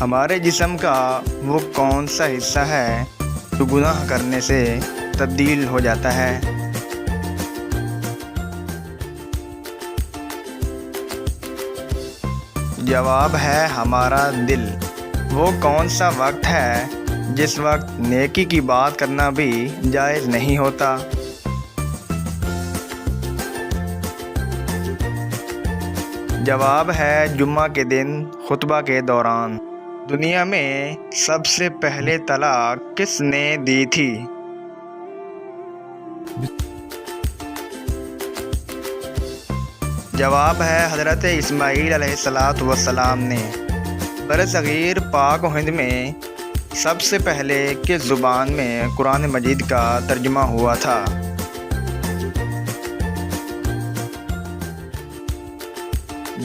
ہمارے جسم کا وہ کون سا حصہ ہے جو گناہ کرنے سے تبدیل ہو جاتا ہے؟ جواب ہے ہمارا دل۔ وہ کون سا وقت ہے جس وقت نیکی کی بات کرنا بھی جائز نہیں ہوتا؟ جواب ہے جمعہ کے دن خطبہ کے دوران۔ دنیا میں سب سے پہلے طلاق کس نے دی تھی؟ جواب ہے حضرت اسماعیل علیہ السلام نے۔ برصغیر پاک و ہند میں سب سے پہلے کس زبان میں قرآن مجید کا ترجمہ ہوا تھا؟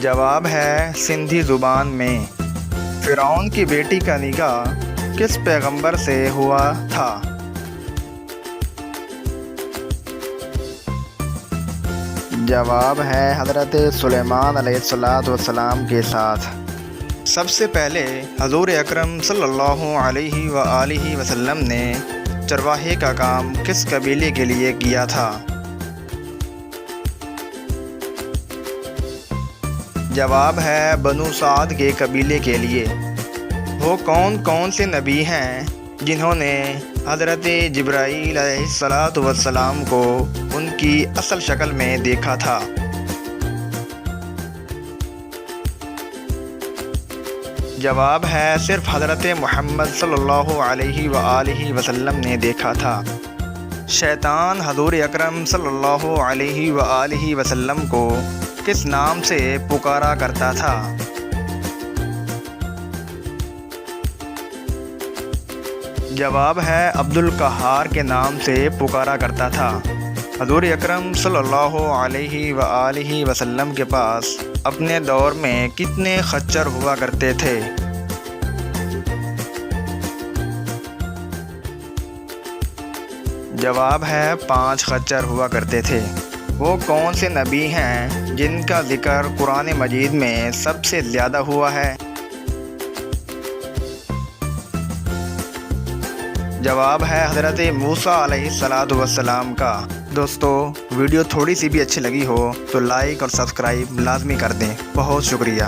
جواب ہے سندھی زبان میں۔ فرعون کی بیٹی کا نکاح کس پیغمبر سے ہوا تھا؟ جواب ہے حضرت سلیمان علیہ السلام کے ساتھ۔ سب سے پہلے حضور اکرم صلی اللہ علیہ وآلہ وسلم نے چرواہے کا کام کس قبیلے کے لیے کیا تھا؟ جواب ہے بنو سعد کے قبیلے کے لیے۔ وہ کون سے نبی ہیں جنہوں نے حضرت جبرائیل علیہ السلام کو ان کی اصل شکل میں دیکھا تھا؟ جواب ہے صرف حضرت محمد صلی اللہ علیہ وآلہ وسلم نے دیکھا تھا۔ شیطان حضور اکرم صلی اللہ علیہ وآلہ وسلم کو کس نام سے پکارا کرتا تھا؟ جواب ہے عبد القہار کے نام سے پکارا کرتا تھا۔ حضور اکرم صلی اللہ علیہ وآلہ وسلم کے پاس اپنے دور میں کتنے خچر ہوا کرتے تھے؟ جواب ہے 5 خچر ہوا کرتے تھے۔ وہ کون سے نبی ہیں جن کا ذکر قرآن مجید میں سب سے زیادہ ہوا ہے؟ جواب ہے حضرت موسیٰ علیہ السلام کا۔ دوستو، ویڈیو تھوڑی سی بھی اچھی لگی ہو تو لائک اور سبسکرائب لازمی کر دیں۔ بہت شکریہ۔